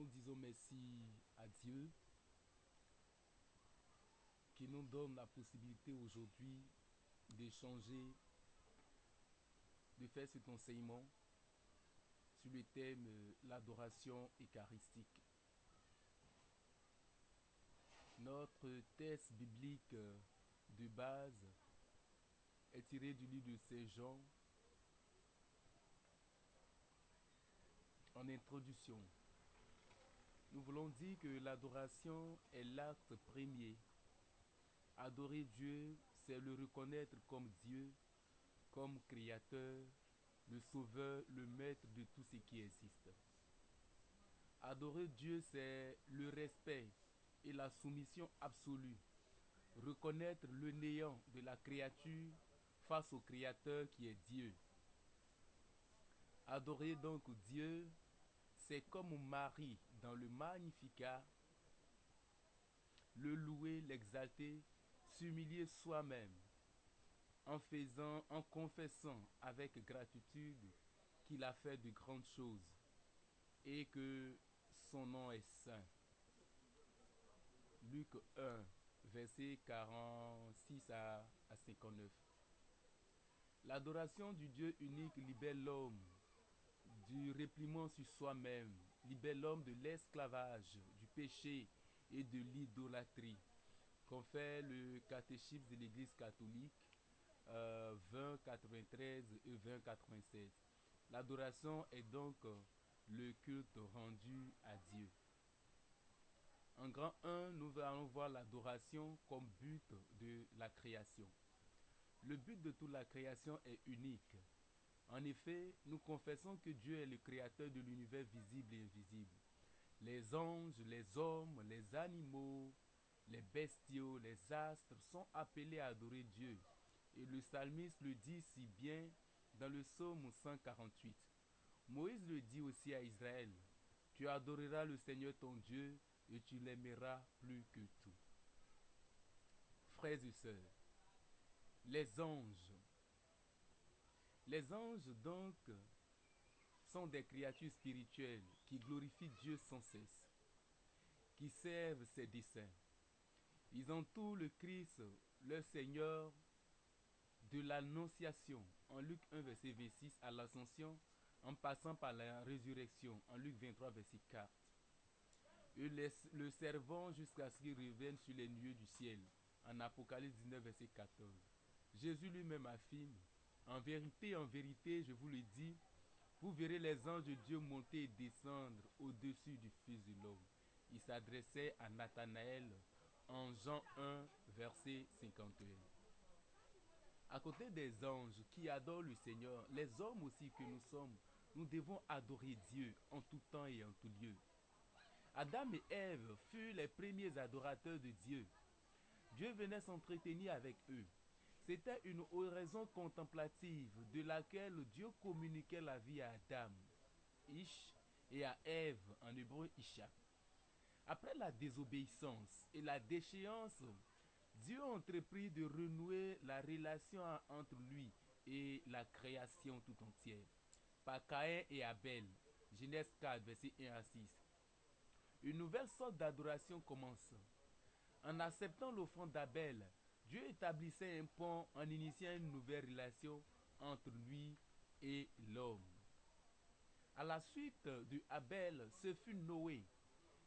Nous disons merci à Dieu qui nous donne la possibilité aujourd'hui d'échanger, de faire cet enseignement sur le thème l'adoration eucharistique. Notre texte biblique de base est tiré du livre de Saint Jean en introduction. Nous voulons dire que l'adoration est l'acte premier. Adorer Dieu, c'est le reconnaître comme Dieu, comme créateur, le sauveur, le maître de tout ce qui existe. Adorer Dieu, c'est le respect et la soumission absolue. Reconnaître le néant de la créature face au Créateur qui est Dieu. Adorer donc Dieu, c'est comme Marie dans le Magnificat, le louer, l'exalter, s'humilier soi-même en confessant avec gratitude qu'il a fait de grandes choses et que son nom est saint. Luc 1, verset 46 à 59. L'adoration du Dieu unique libère l'homme du repliement sur soi-même, libère l'homme de l'esclavage, du péché et de l'idolâtrie, confère le catéchisme de l'Église catholique 2093 et 2096. L'adoration est donc le culte rendu à Dieu. En grand 1, nous allons voir l'adoration comme but de la création. Le but de toute la création est unique. En effet, nous confessons que Dieu est le créateur de l'univers visible et invisible. Les anges, les hommes, les animaux, les bestiaux, les astres sont appelés à adorer Dieu. Et le psalmiste le dit si bien dans le psaume 148. Moïse le dit aussi à Israël. Tu adoreras le Seigneur ton Dieu et tu l'aimeras plus que tout. Frères et sœurs, les anges. Les anges donc sont des créatures spirituelles qui glorifient Dieu sans cesse, qui servent ses desseins. Ils entourent le Christ, leur Seigneur, de l'Annonciation, en Luc 1, verset 26, à l'Ascension, en passant par la résurrection, en Luc 23, verset 4. Et le servant jusqu'à ce qu'il revienne sur les nuées du ciel, en Apocalypse 19, verset 14. Jésus lui-même affirme, en vérité, je vous le dis, vous verrez les anges de Dieu monter et descendre au-dessus du Fils de l'homme. Il s'adressait à Nathanaël en Jean 1, verset 51. À côté des anges qui adorent le Seigneur, les hommes aussi que nous sommes, nous devons adorer Dieu en tout temps et en tout lieu. Adam et Ève furent les premiers adorateurs de Dieu. Dieu venait s'entretenir avec eux. C'était une oraison contemplative de laquelle Dieu communiquait la vie à Adam, Ish, et à Ève, en hébreu Isha. Après la désobéissance et la déchéance, Dieu entreprit de renouer la relation entre lui et la création tout entière. Par Caïn et Abel, Genèse 4, verset 1 à 6. Une nouvelle sorte d'adoration commence. En acceptant l'offrande d'Abel, Dieu établissait un pont en initiant une nouvelle relation entre lui et l'homme. À la suite de Abel, ce fut Noé.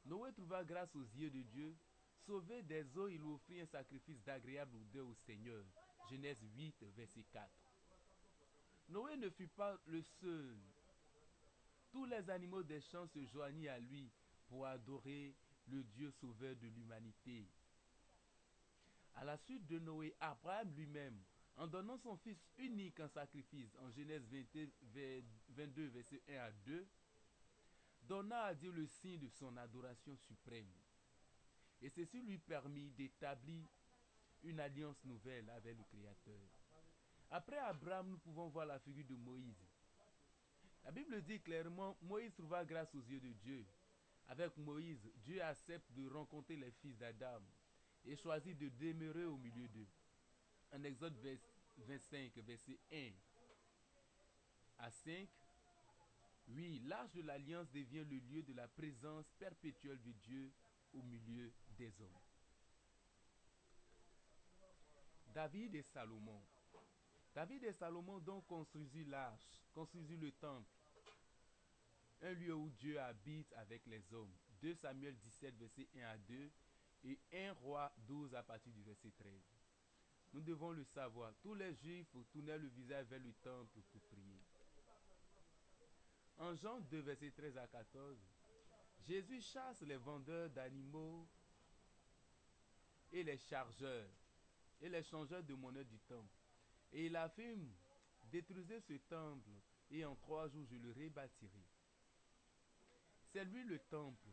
Noé trouva grâce aux yeux de Dieu. Sauvé des eaux, il offrit un sacrifice d'agréable odeur au Seigneur. Genèse 8, verset 4. Noé ne fut pas le seul. Tous les animaux des champs se joignirent à lui pour adorer le Dieu sauveur de l'humanité. À la suite de Noé, Abraham lui-même, en donnant son fils unique en sacrifice, en Genèse 22, verset 1 à 2, donna à Dieu le signe de son adoration suprême. Et ceci lui permit d'établir une alliance nouvelle avec le Créateur. Après Abraham, nous pouvons voir la figure de Moïse. La Bible dit clairement, Moïse trouva grâce aux yeux de Dieu. Avec Moïse, Dieu accepte de rencontrer les fils d'Adam et choisit de demeurer au milieu d'eux. En Exode 25, verset 1 à 5, oui, Ainsi, l'arche de l'alliance devient le lieu de la présence perpétuelle de Dieu au milieu des hommes. David et Salomon. David et Salomon donc construisit l'arche, construisit le temple, un lieu où Dieu habite avec les hommes. 2 Samuel 17, verset 1 à 2 et 1 Roi 12 à partir du verset 13. Nous devons le savoir, tous les Juifs tournaient le visage vers le temple pour prier. En Jean 2, verset 13 à 14, Jésus chasse les vendeurs d'animaux et les chargeurs et les changeurs de monnaie du temple. Et il affirme, détruisez ce temple et en 3 jours je le rebâtirai. C'est lui le temple,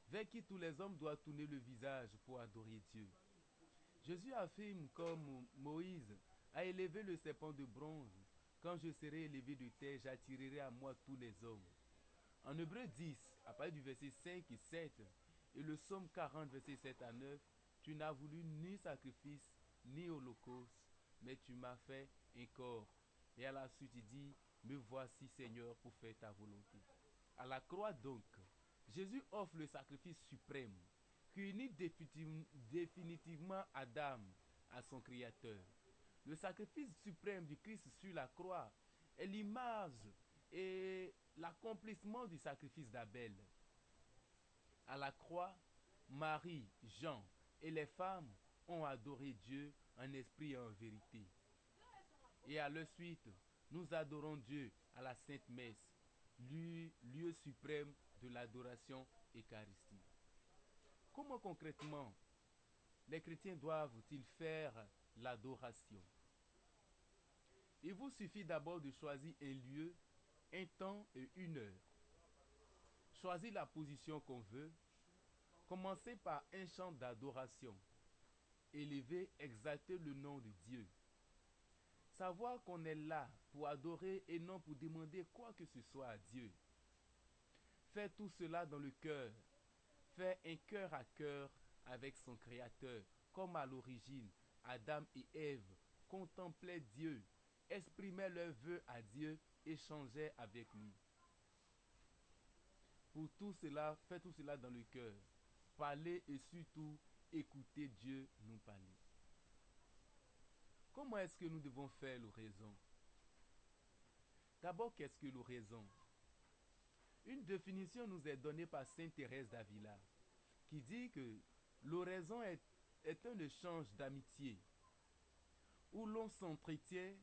vers qui tous les hommes doivent tourner le visage pour adorer Dieu. Jésus affirme comme Moïse a élevé le serpent de bronze, quand je serai élevé de terre, j'attirerai à moi tous les hommes. En Hébreux 10, à partir du verset 5 et 7, et le psaume 40, verset 7 à 9, tu n'as voulu ni sacrifice, ni holocauste, mais tu m'as fait un corps. Et à la suite, il dit, me voici Seigneur pour faire ta volonté. À la croix donc, Jésus offre le sacrifice suprême, qui unit définitivement Adam à son Créateur. Le sacrifice suprême du Christ sur la croix est l'image et l'accomplissement du sacrifice d'Abel. À la croix, Marie, Jean et les femmes ont adoré Dieu en esprit et en vérité. Et à leur suite, nous adorons Dieu à la Sainte Messe, lieu suprême de l'adoration eucharistique. Comment concrètement les chrétiens doivent-ils faire l'adoration? Il vous suffit d'abord de choisir un lieu, un temps et une heure. Choisir la position qu'on veut. Commencez par un chant d'adoration. Élever, exalter le nom de Dieu. Savoir qu'on est là pour adorer et non pour demander quoi que ce soit à Dieu. Faire tout cela dans le cœur. Faire un cœur à cœur avec son Créateur, comme à l'origine, Adam et Ève contemplaient Dieu, exprimaient leurs vœux à Dieu, échangeaient avec lui. Pour tout cela, faites tout cela dans le cœur. Parlez et surtout écoutez Dieu nous parler. Comment est-ce que nous devons faire l'oraison? D'abord, qu'est-ce que l'oraison? Une définition nous est donnée par Sainte Thérèse d'Avila, qui dit que l'oraison est un échange d'amitié, où l'on s'entretient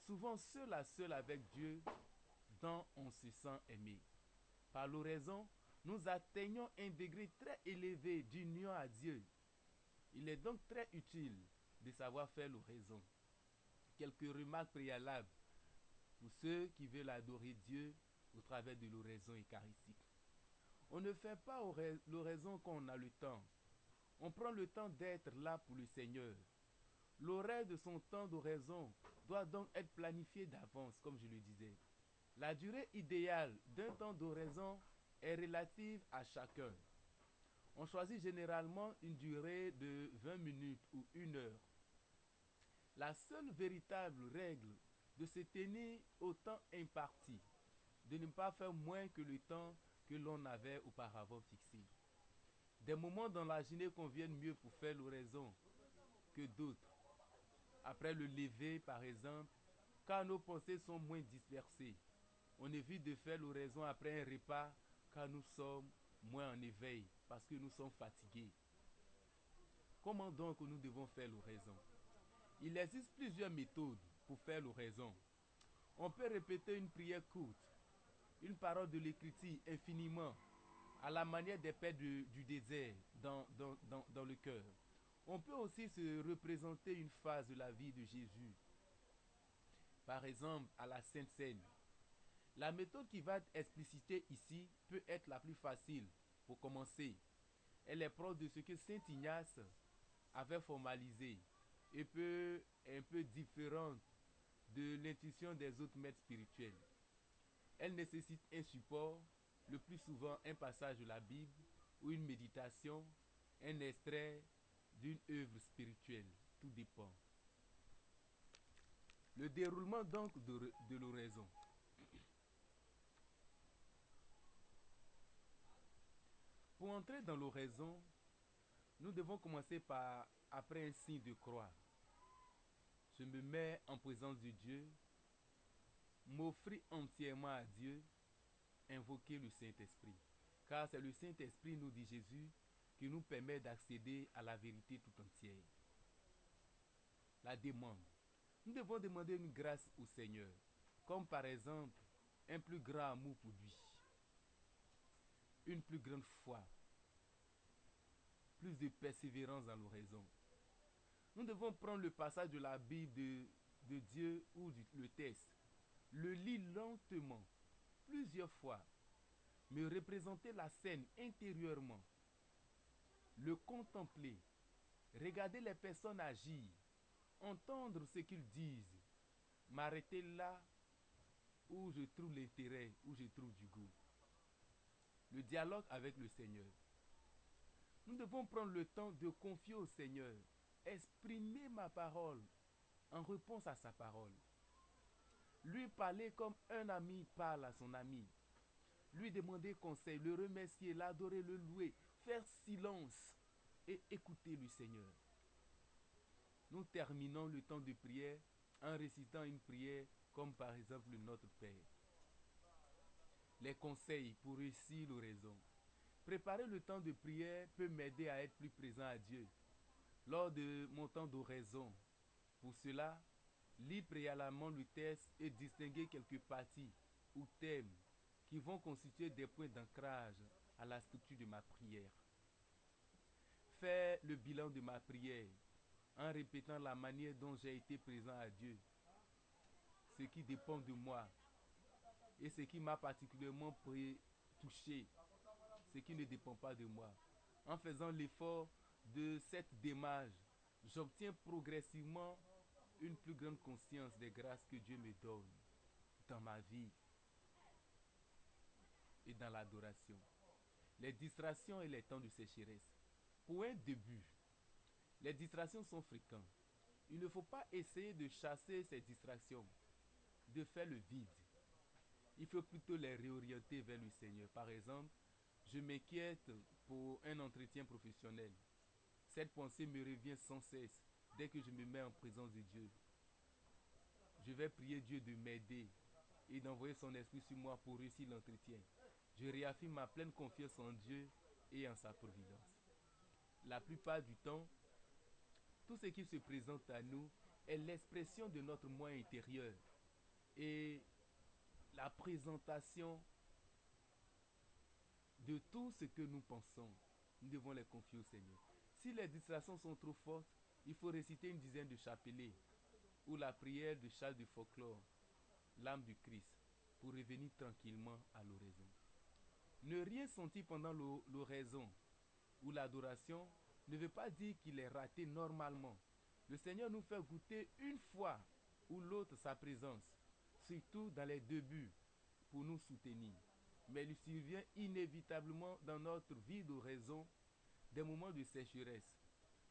souvent seul à seul avec Dieu, dont on se sent aimé. Par l'oraison, nous atteignons un degré très élevé d'union à Dieu. Il est donc très utile de savoir faire l'oraison. Quelques remarques préalables pour ceux qui veulent adorer Dieu au travers de l'oraison eucharistique. On ne fait pas l'oraison quand on a le temps. On prend le temps d'être là pour le Seigneur. L'horaire de son temps d'oraison doit donc être planifié d'avance, comme je le disais. La durée idéale d'un temps d'oraison est relative à chacun. On choisit généralement une durée de 20 minutes ou 1 heure. La seule véritable règle de se tenir au temps imparti, de ne pas faire moins que le temps que l'on avait auparavant fixé. Des moments dans la journée conviennent mieux pour faire l'oraison que d'autres. Après le lever, par exemple, car nos pensées sont moins dispersées. On évite de faire l'oraison après un repas car nous sommes moins en éveil parce que nous sommes fatigués. Comment donc nous devons faire l'oraison? Il existe plusieurs méthodes pour faire l'oraison. On peut répéter une prière courte, une parole de l'écriture infiniment, à la manière des pères du désert dans le cœur. On peut aussi se représenter une phase de la vie de Jésus, par exemple à la Sainte Seine. La méthode qui va être explicitée ici peut être la plus facile pour commencer. Elle est proche de ce que Saint Ignace avait formalisé et peut un peu différente de l'intuition des autres maîtres spirituels. Elle nécessite un support, le plus souvent un passage de la Bible ou une méditation, un extrait d'une œuvre spirituelle. Tout dépend. Le déroulement donc de l'oraison. entrer dans l'oraison, nous devons commencer par, après un signe de croix, je me mets en présence de Dieu, m'offrir entièrement à Dieu, invoquer le Saint-Esprit. Car c'est le Saint-Esprit, nous dit Jésus, qui nous permet d'accéder à la vérité tout entière. La demande. Nous devons demander une grâce au Seigneur, comme par exemple un plus grand amour pour lui, une plus grande foi, plus de persévérance dans l'oraison. Nous devons prendre le passage de la Bible de Dieu ou le texte, le lire lentement, plusieurs fois, me représenter la scène intérieurement, le contempler, regarder les personnes agir, entendre ce qu'ils disent, m'arrêter là où je trouve l'intérêt, où je trouve du goût. Le dialogue avec le Seigneur. Nous devons prendre le temps de confier au Seigneur, exprimer ma parole en réponse à sa parole. Lui parler comme un ami parle à son ami. Lui demander conseil, le remercier, l'adorer, le louer, faire silence et écouter le Seigneur. Nous terminons le temps de prière en récitant une prière comme par exemple Notre Père. Les conseils pour réussir l'oraison. Préparer le temps de prière peut m'aider à être plus présent à Dieu. Lors de mon temps d'oraison, pour cela, lire préalablement le texte et distinguer quelques parties ou thèmes qui vont constituer des points d'ancrage à la structure de ma prière. Faire le bilan de ma prière en répétant la manière dont j'ai été présent à Dieu, ce qui dépend de moi et ce qui m'a particulièrement touché, ce qui ne dépend pas de moi. En faisant l'effort de cette démarche, j'obtiens progressivement une plus grande conscience des grâces que Dieu me donne dans ma vie et dans l'adoration. Les distractions et les temps de sécheresse. Pour un début, les distractions sont fréquentes. Il ne faut pas essayer de chasser ces distractions, de faire le vide. Il faut plutôt les réorienter vers le Seigneur. Par exemple, je m'inquiète pour un entretien professionnel. Cette pensée me revient sans cesse dès que je me mets en présence de Dieu. Je vais prier Dieu de m'aider et d'envoyer son esprit sur moi pour réussir l'entretien. Je réaffirme ma pleine confiance en Dieu et en sa providence. La plupart du temps, tout ce qui se présente à nous est l'expression de notre moi intérieur et la présentation de tout ce que nous pensons. Nous devons les confier au Seigneur. Si les distractions sont trop fortes, il faut réciter une dizaine de chapelets ou la prière de Charles du Folklore, l'âme du Christ, pour revenir tranquillement à l'oraison. Ne rien sentir pendant l'oraison ou l'adoration ne veut pas dire qu'il est raté normalement. Le Seigneur nous fait goûter une fois ou l'autre sa présence, surtout dans les débuts, pour nous soutenir. Mais il survient inévitablement dans notre vie d'oraison des moments de sécheresse.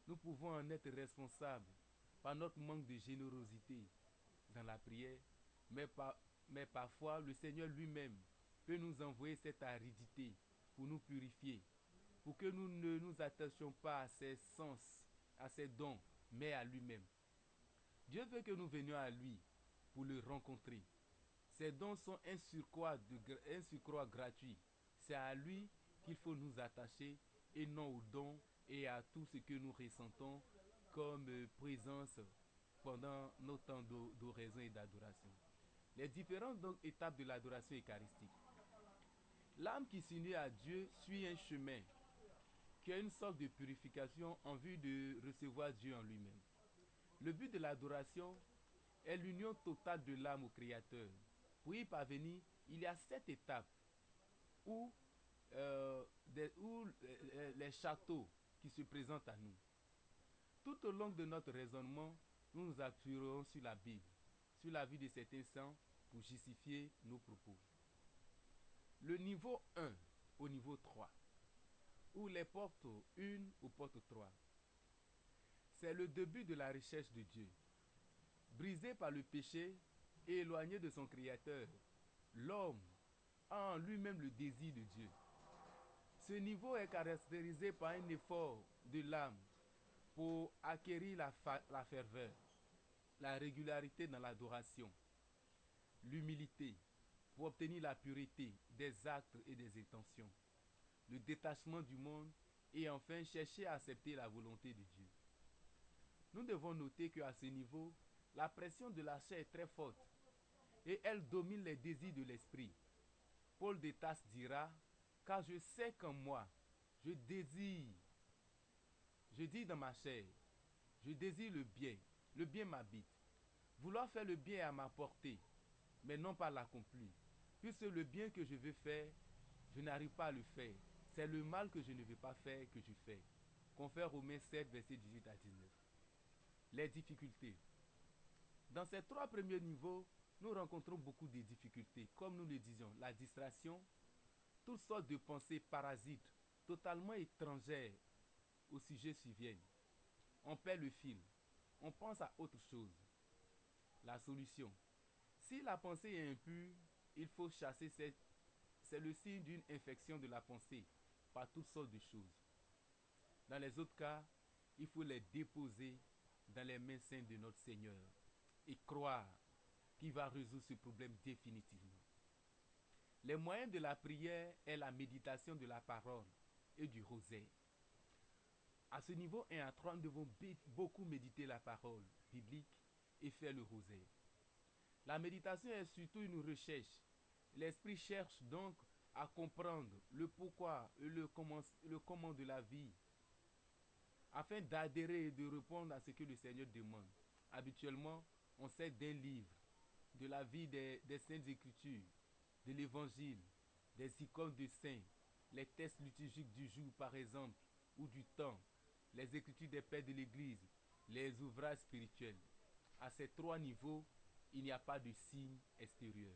Nous pouvons en être responsables par notre manque de générosité dans la prière, mais parfois le Seigneur lui-même peut nous envoyer cette aridité pour nous purifier, pour que nous ne nous attachions pas à ses sens, à ses dons, mais à lui-même. Dieu veut que nous venions à lui pour le rencontrer. Ces dons sont un surcroît gratuit. C'est à lui qu'il faut nous attacher et non aux dons et à tout ce que nous ressentons comme présence pendant nos temps d'oraison et d'adoration. Les différentes étapes de l'adoration eucharistique. L'âme qui s'unit à Dieu suit un chemin qui a une sorte de purification en vue de recevoir Dieu en lui-même. Le but de l'adoration est l'union totale de l'âme au Créateur. Pour y parvenir, il y a 7 étapes où les châteaux qui se présentent à nous. Tout au long de notre raisonnement, nous nous appuierons sur la Bible, sur la vie de certains saints pour justifier nos propos. Le niveau 1 au niveau 3, ou les portes 1 ou porte 3, c'est le début de la recherche de Dieu. Brisé par le péché et éloigné de son Créateur, l'homme a en lui-même le désir de Dieu. Ce niveau est caractérisé par un effort de l'âme pour acquérir la ferveur, la régularité dans l'adoration, l'humilité pour obtenir la pureté des actes et des intentions, le détachement du monde et enfin chercher à accepter la volonté de Dieu. Nous devons noter qu'à ce niveau, la pression de la chair est très forte et elle domine les désirs de l'esprit. Paul de Tarse dira, car je sais qu'en moi, je désire, je dis dans ma chair, je désire le bien m'habite. Vouloir faire le bien est à ma portée, mais non pas l'accomplir. Puisque le bien que je veux faire, je n'arrive pas à le faire. C'est le mal que je ne veux pas faire que je fais. Confère Romains 7, versets 18 à 19. Les difficultés. Dans ces trois premiers niveaux, nous rencontrons beaucoup de difficultés. Comme nous le disions, la distraction, toutes sortes de pensées parasites, totalement étrangères au sujet surviennent. On perd le fil. On pense à autre chose. La solution. Si la pensée est impure, il faut chasser cette. C'est le signe d'une infection de la pensée par toutes sortes de choses. Dans les autres cas, il faut les déposer dans les mains saintes de notre Seigneur et croire qu'il va résoudre ce problème définitivement. Les moyens de la prière est la méditation de la parole et du rosaire. À ce niveau 1 à 3, nous devons beaucoup méditer la parole biblique et faire le rosaire. La méditation est surtout une recherche. L'esprit cherche donc à comprendre le pourquoi et le comment de la vie, afin d'adhérer et de répondre à ce que le Seigneur demande. Habituellement, on sait d'un livre, de la vie des Saintes Écritures, de l'Évangile, des icônes de saints, les textes liturgiques du jour par exemple, ou du temps, les Écritures des pères de l'Église, les ouvrages spirituels. À ces trois niveaux, il n'y a pas de signe extérieur.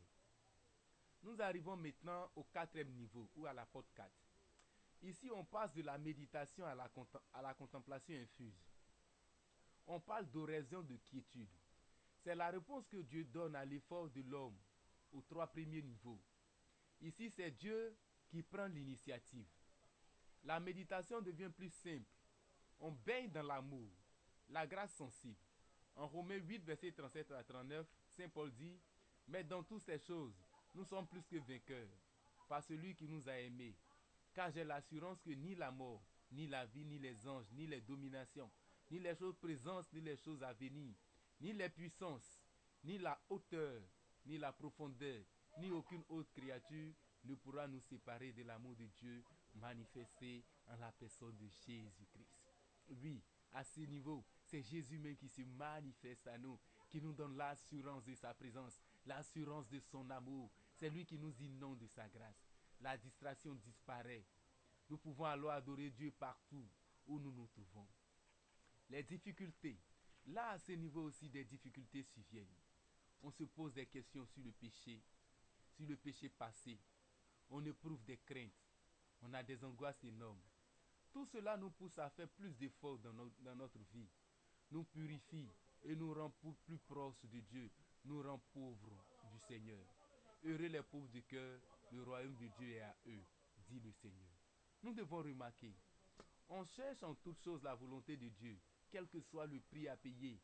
Nous arrivons maintenant au quatrième niveau, ou à la porte 4. Ici, on passe de la méditation à la contemplation infuse. On parle d'oraison de quiétude. C'est la réponse que Dieu donne à l'effort de l'homme aux trois premiers niveaux. Ici, c'est Dieu qui prend l'initiative. La méditation devient plus simple. On baigne dans l'amour, la grâce sensible. En Romains 8, versets 37 à 39, Saint Paul dit, « Mais dans toutes ces choses, nous sommes plus que vainqueurs, par celui qui nous a aimés. Car j'ai l'assurance que ni la mort, ni la vie, ni les anges, ni les dominations, ni les choses présentes, ni les choses à venir, ni les puissances, ni la hauteur, ni la profondeur, ni aucune autre créature ne pourra nous séparer de l'amour de Dieu manifesté en la personne de Jésus-Christ. » Oui, à ce niveau, c'est Jésus même qui se manifeste à nous, qui nous donne l'assurance de sa présence, l'assurance de son amour. C'est lui qui nous inonde de sa grâce. La distraction disparaît. Nous pouvons alors adorer Dieu partout où nous nous trouvons. Les difficultés. Là, à ce niveau aussi, des difficultés surviennent. On se pose des questions sur le péché passé. On éprouve des craintes. On a des angoisses énormes. Tout cela nous pousse à faire plus d'efforts dans notre vie. Nous purifie et nous rend plus proches de Dieu. Nous rend pauvres du Seigneur. Heureux les pauvres du cœur, le royaume de Dieu est à eux, dit le Seigneur. Nous devons remarquer, on cherche en toutes choses la volonté de Dieu, quel que soit le prix à payer.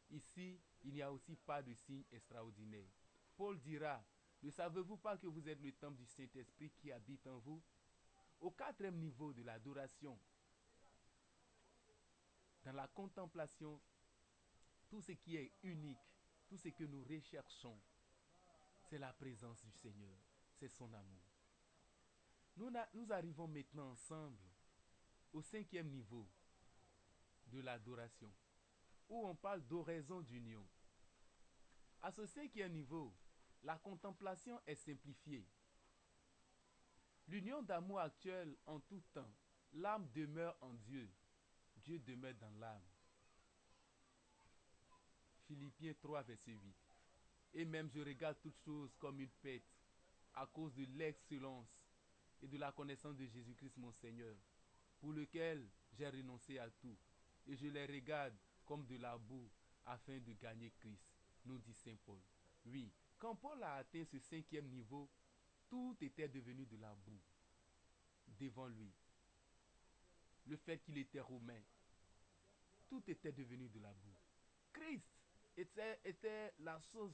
Ici, il n'y a aussi pas de signe extraordinaire. Paul dira, ne savez-vous pas que vous êtes le temple du Saint-Esprit qui habite en vous? Au quatrième niveau de l'adoration, dans la contemplation, tout ce qui est unique, tout ce que nous recherchons, c'est la présence du Seigneur, c'est son amour. Nous arrivons maintenant ensemble au cinquième niveau de l'adoration, où on parle d'oraison d'union. À ce cinquième niveau, la contemplation est simplifiée. L'union d'amour actuelle en tout temps, l'âme demeure en Dieu, Dieu demeure dans l'âme. Philippiens 3, verset 8. Et même je regarde toutes choses comme une pète à cause de l'excellence et de la connaissance de Jésus-Christ mon Seigneur, pour lequel j'ai renoncé à tout. Et je les regarde comme de la boue afin de gagner Christ, nous dit Saint Paul. Oui, quand Paul a atteint ce cinquième niveau, tout était devenu de la boue. devant lui. Le fait qu'il était romain, tout était devenu de la boue. Christ était la chose,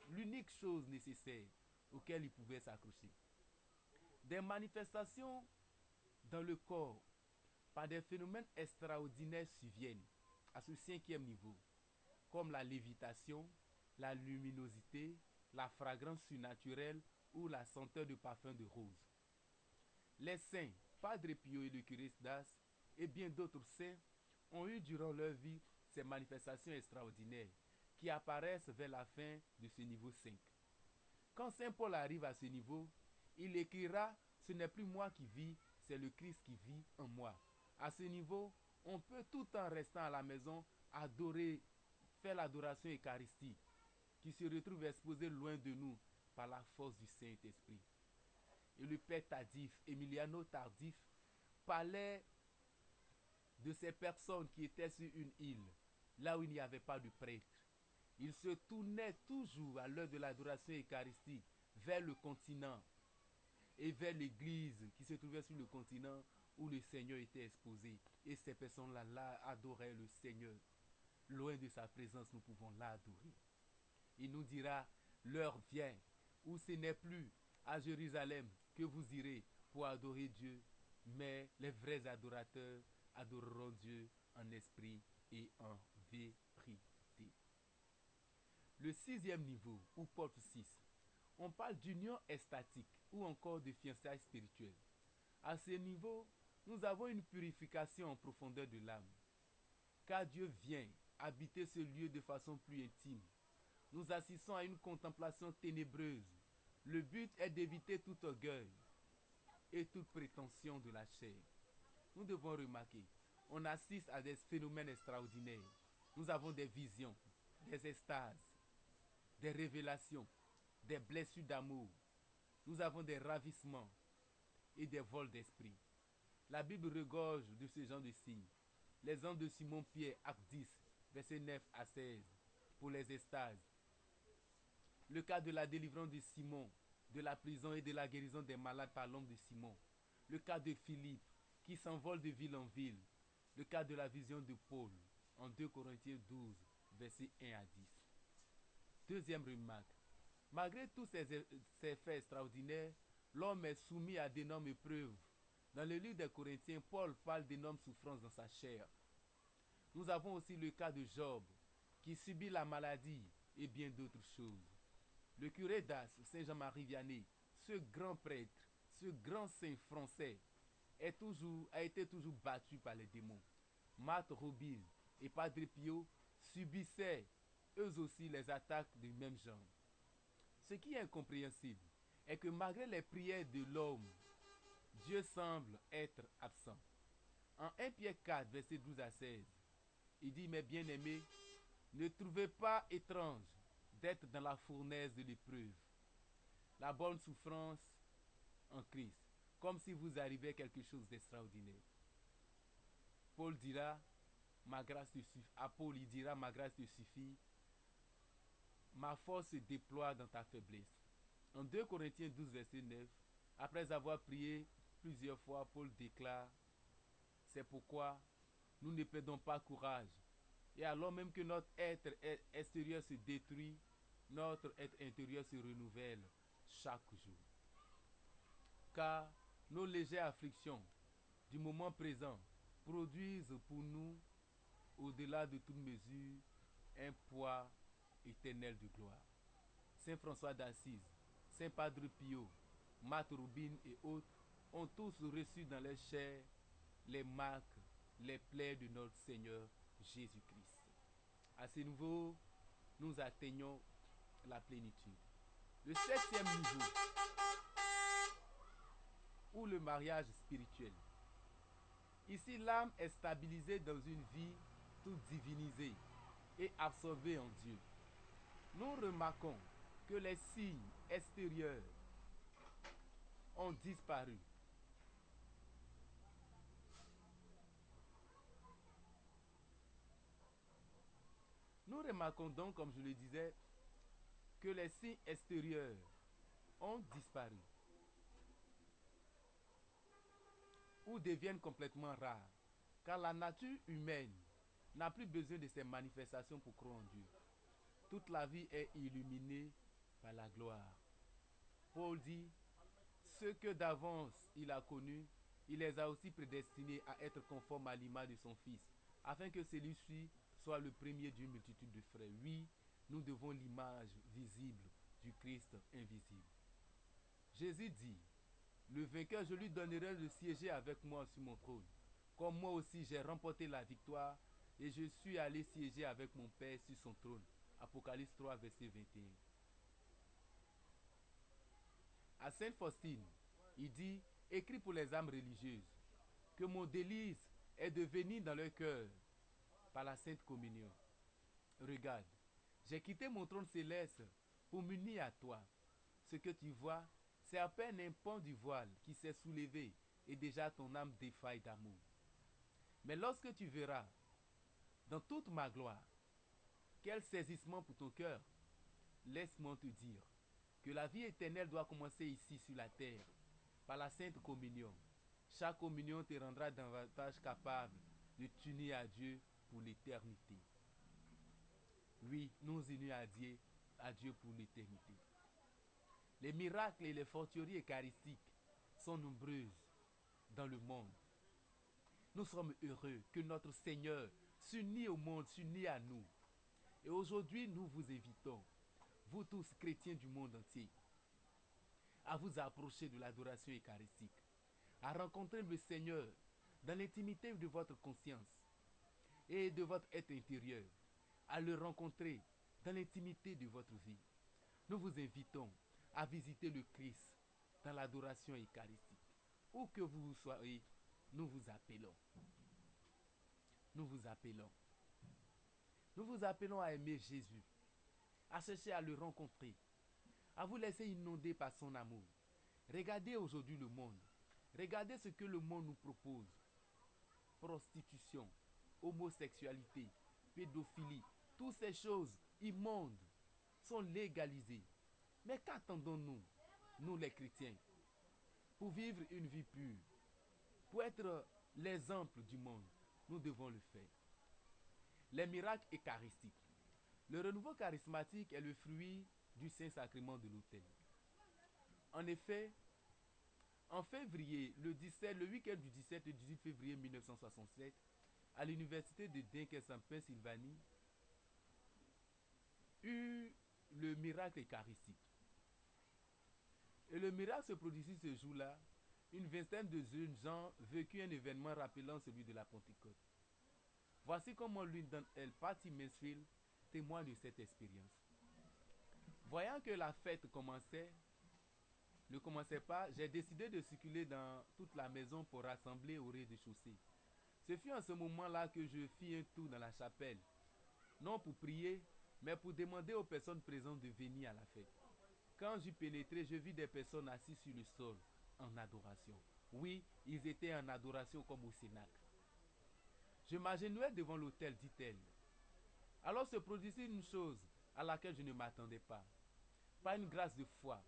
l'unique chose nécessaire auquel il pouvait s'accrocher. Des manifestations dans le corps par des phénomènes extraordinaires surviennent à ce cinquième niveau, comme la lévitation, la luminosité, la fragrance surnaturelle ou la senteur de parfum de rose. Les saints, Padre Pio et le curé d'As, et bien d'autres saints ont eu durant leur vie ces manifestations extraordinaires qui apparaissent vers la fin de ce niveau 5. Quand Saint Paul arrive à ce niveau, il écrira « Ce n'est plus moi qui vis, c'est le Christ qui vit en moi ». À ce niveau, on peut tout en restant à la maison adorer, faire l'adoration eucharistique qui se retrouve exposée loin de nous par la force du Saint-Esprit. Et le père Tardif, Emiliano Tardif, parlait de ces personnes qui étaient sur une île, là où il n'y avait pas de prêtre. Ils se tournaient toujours à l'heure de l'adoration eucharistique vers le continent et vers l'église qui se trouvait sur le continent où le Seigneur était exposé. Et ces personnes-là là, adoraient le Seigneur. Loin de sa présence, nous pouvons l'adorer. Il nous dira, l'heure vient où ce n'est plus à Jérusalem que vous irez pour adorer Dieu, mais les vrais adorateurs adoreront Dieu en esprit et en vérité. Le sixième niveau, ou porte 6, on parle d'union extatique ou encore de fiançailles spirituelles. À ce niveau, nous avons une purification en profondeur de l'âme, car Dieu vient habiter ce lieu de façon plus intime. Nous assistons à une contemplation ténébreuse. Le but est d'éviter tout orgueil et toute prétention de la chair. Nous devons remarquer, on assiste à des phénomènes extraordinaires. Nous avons des visions, des extases, des révélations, des blessures d'amour. Nous avons des ravissements et des vols d'esprit. La Bible regorge de ce genre de signes. L'exemple de Simon-Pierre, acte 10, versets 9 à 16, pour les extases. Le cas de la délivrance de Simon, de la prison et de la guérison des malades par l'homme de Simon. Le cas de Philippe, qui s'envole de ville en ville. Le cas de la vision de Paul, en 2 Corinthiens 12, versets 1 à 10. Deuxième remarque. Malgré tous ces faits extraordinaires, l'homme est soumis à d'énormes épreuves. Dans le livre des Corinthiens, Paul parle d'énormes souffrances dans sa chair. Nous avons aussi le cas de Job, qui subit la maladie et bien d'autres choses. Le curé d'As, Saint Jean-Marie Vianney, ce grand prêtre, ce grand saint français, a été toujours battu par les démons. Marthe Robin et Padre Pio subissaient eux aussi les attaques du même genre. Ce qui est incompréhensible est que malgré les prières de l'homme, Dieu semble être absent. En 1 Pierre 4, verset 12 à 16, il dit « Mes bien-aimés, ne trouvez pas étrange d'être dans la fournaise de l'épreuve, la bonne souffrance en Christ, comme si vous arrivait quelque chose d'extraordinaire. » Paul dira, ma grâce te suffit. À Paul, il dira, ma grâce te suffit. Ma force se déploie dans ta faiblesse. En 2 Corinthiens 12, verset 9, après avoir prié plusieurs fois, Paul déclare, c'est pourquoi nous ne perdons pas courage. Et alors même que notre être extérieur se détruit, notre être intérieur se renouvelle chaque jour. Car nos légères afflictions du moment présent produisent pour nous, au-delà de toute mesure, un poids éternel de gloire. Saint François d'Assise, Saint Padre Pio, Marthe Robin et autres ont tous reçu dans leur chair les marques, les plaies de notre Seigneur Jésus-Christ. À ce niveau, nous atteignons la plénitude. Le septième niveau, ou le mariage spirituel. Ici, l'âme est stabilisée dans une vie toute divinisée et absorbée en Dieu. Nous remarquons que les signes extérieurs ont disparu. Nous remarquons donc, comme je le disais, que les signes extérieurs ont disparu. ou deviennent complètement rares, car la nature humaine n'a plus besoin de ces manifestations pour croire en Dieu. Toute la vie est illuminée par la gloire. Paul dit, ceux que d'avance il a connus, il les a aussi prédestinés à être conformes à l'image de son Fils, afin que celui-ci soit le premier d'une multitude de frères. Oui, nous devons l'image visible du Christ invisible. Jésus dit, le vainqueur, je lui donnerai de siéger avec moi sur mon trône, comme moi aussi j'ai remporté la victoire et je suis allé siéger avec mon Père sur son trône. Apocalypse 3, verset 21. À Sainte Faustine, il dit, écrit pour les âmes religieuses, que mon délice est de venir dans leur cœur par la Sainte Communion. Regarde, j'ai quitté mon trône céleste pour m'unir à toi. Ce que tu vois, c'est à peine un pan du voile qui s'est soulevé et déjà ton âme défaille d'amour. Mais lorsque tu verras, dans toute ma gloire, quel saisissement pour ton cœur, laisse-moi te dire que la vie éternelle doit commencer ici sur la terre, par la Sainte Communion. Chaque communion te rendra davantage capable de t'unir à Dieu pour l'éternité. Oui, nous unir à Dieu pour l'éternité. Les miracles et les fortueries eucharistiques sont nombreuses dans le monde. Nous sommes heureux que notre Seigneur s'unit au monde, s'unit à nous. Et aujourd'hui, nous vous invitons, vous tous chrétiens du monde entier, à vous approcher de l'adoration eucharistique, à rencontrer le Seigneur dans l'intimité de votre conscience et de votre être intérieur, à le rencontrer dans l'intimité de votre vie. Nous vous invitons à visiter le Christ dans l'adoration eucharistique. Où que vous soyez, nous vous appelons. Nous vous appelons. Nous vous appelons à aimer Jésus, à chercher à le rencontrer, à vous laisser inonder par son amour. Regardez aujourd'hui le monde. Regardez ce que le monde nous propose. Prostitution, homosexualité, pédophilie, toutes ces choses immondes sont légalisées. Mais qu'attendons-nous, nous les chrétiens, pour vivre une vie pure, pour être l'exemple du monde? Nous devons le faire. Les miracles eucharistiques. Le renouveau charismatique est le fruit du Saint-Sacrement de l'autel. En effet, en février, le week-end du 17 et 18 février 1967, à l'université de Dunkerque en Pennsylvanie, eut le miracle eucharistique. Et le miracle se produisit ce jour-là. Une vingtaine de jeunes gens vécut un événement rappelant celui de la Pentecôte. Voici comment l'une d'entre elles, Patty Mansfield, témoigne de cette expérience. Voyant que la fête ne commençait pas, j'ai décidé de circuler dans toute la maison pour rassembler au rez-de-chaussée. Ce fut en ce moment-là que je fis un tour dans la chapelle, non pour prier, mais pour demander aux personnes présentes de venir à la fête. Quand j'y pénétrai, je vis des personnes assises sur le sol, en adoration. Oui, ils étaient en adoration comme au Cénacle. Je m'agenouillais devant l'autel, dit-elle. Alors se produisit une chose à laquelle je ne m'attendais pas. Par une grâce de foi.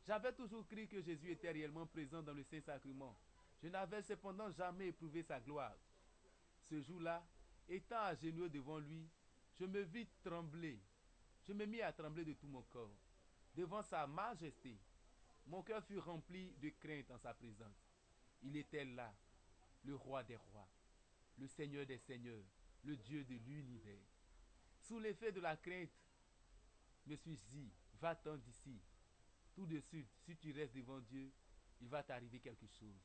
J'avais toujours cru que Jésus était réellement présent dans le Saint-Sacrement. Je n'avais cependant jamais éprouvé sa gloire. Ce jour-là, étant agenouillé devant lui, je me vis trembler. Je me mis à trembler de tout mon corps. Devant sa majesté, mon cœur fut rempli de crainte en sa présence. Il était là, le roi des rois, le Seigneur des seigneurs, le Dieu de l'univers. Sous l'effet de la crainte, je me suis dit, va-t'en d'ici. Tout de suite, si tu restes devant Dieu, il va t'arriver quelque chose.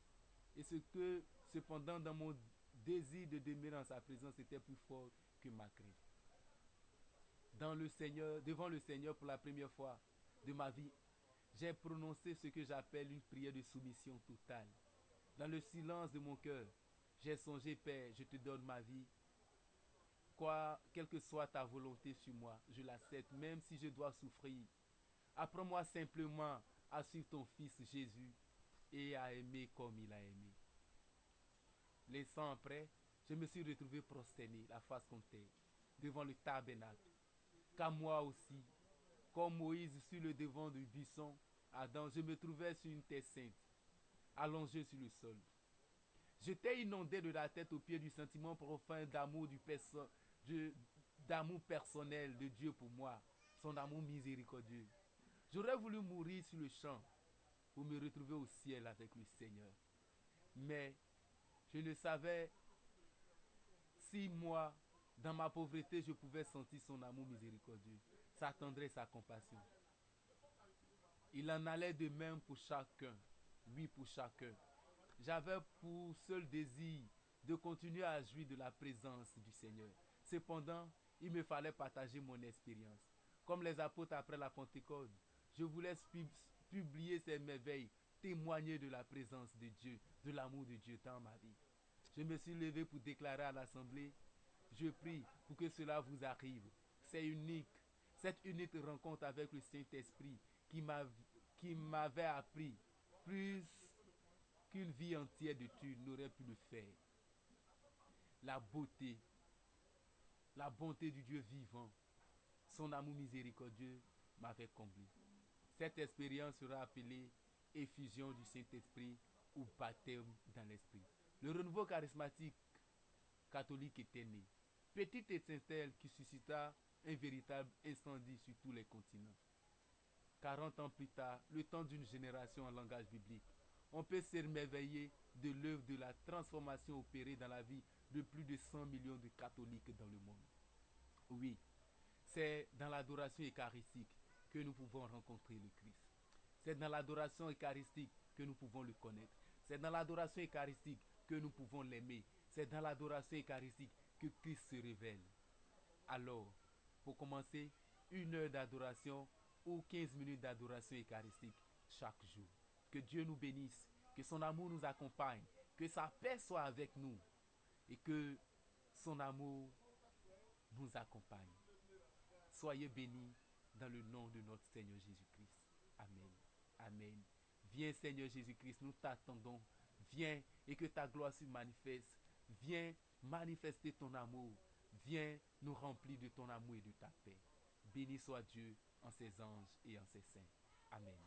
Et ce que, cependant, dans mon désir de demeurer en sa présence était plus fort que ma crainte. Devant le Seigneur pour la première fois de ma vie, j'ai prononcé ce que j'appelle une prière de soumission totale. Dans le silence de mon cœur, j'ai songé, Père, je te donne ma vie. Quelle que soit ta volonté sur moi, je l'accepte, même si je dois souffrir. Apprends-moi simplement à suivre ton Fils Jésus et à aimer comme il a aimé. L'instant après, je me suis retrouvé prosterné, la face contre terre, devant le tabernacle. Car moi aussi, comme Moïse sur le devant du buisson, Adam, je me trouvais sur une terre sainte, allongé sur le sol. J'étais inondé de la tête aux pieds du sentiment profond d'amour d'amour personnel de Dieu pour moi, son amour miséricordieux. J'aurais voulu mourir sur le champ pour me retrouver au ciel avec le Seigneur. Mais je ne savais si moi, dans ma pauvreté, je pouvais sentir son amour miséricordieux, sa tendresse, sa compassion. Il en allait de même pour chacun, oui pour chacun. J'avais pour seul désir de continuer à jouir de la présence du Seigneur. Cependant, il me fallait partager mon expérience. Comme les apôtres après la Pentecôte, je voulais publier ces merveilles, témoigner de la présence de Dieu, de l'amour de Dieu dans ma vie. Je me suis levé pour déclarer à l'assemblée, je prie pour que cela vous arrive. C'est unique. Cette unique rencontre avec le Saint-Esprit qui m'avait appris plus qu'une vie entière d'études n'aurait pu le faire. La beauté, la bonté du Dieu vivant, son amour miséricordieux m'avait comblé. Cette expérience sera appelée effusion du Saint-Esprit ou baptême dans l'Esprit. Le renouveau charismatique catholique était né. Petite étincelle qui suscita un véritable incendie sur tous les continents. 40 ans plus tard, le temps d'une génération en langage biblique, on peut s'émerveiller de l'œuvre de la transformation opérée dans la vie de plus de 100 millions de catholiques dans le monde. Oui, c'est dans l'adoration eucharistique que nous pouvons rencontrer le Christ. C'est dans l'adoration eucharistique que nous pouvons le connaître. C'est dans l'adoration eucharistique que nous pouvons l'aimer. C'est dans l'adoration eucharistique que Christ se révèle. Alors, pour commencer, 1 heure d'adoration ou 15 minutes d'adoration eucharistique chaque jour. Que Dieu nous bénisse, que son amour nous accompagne, que sa paix soit avec nous et que son amour nous accompagne. Soyez bénis dans le nom de notre Seigneur Jésus-Christ. Amen. Amen. Viens Seigneur Jésus-Christ, nous t'attendons. Viens et que ta gloire se manifeste. Viens manifester ton amour. Viens nous remplir de ton amour et de ta paix. Béni soit Dieu en ses anges et en ses saints. Amen.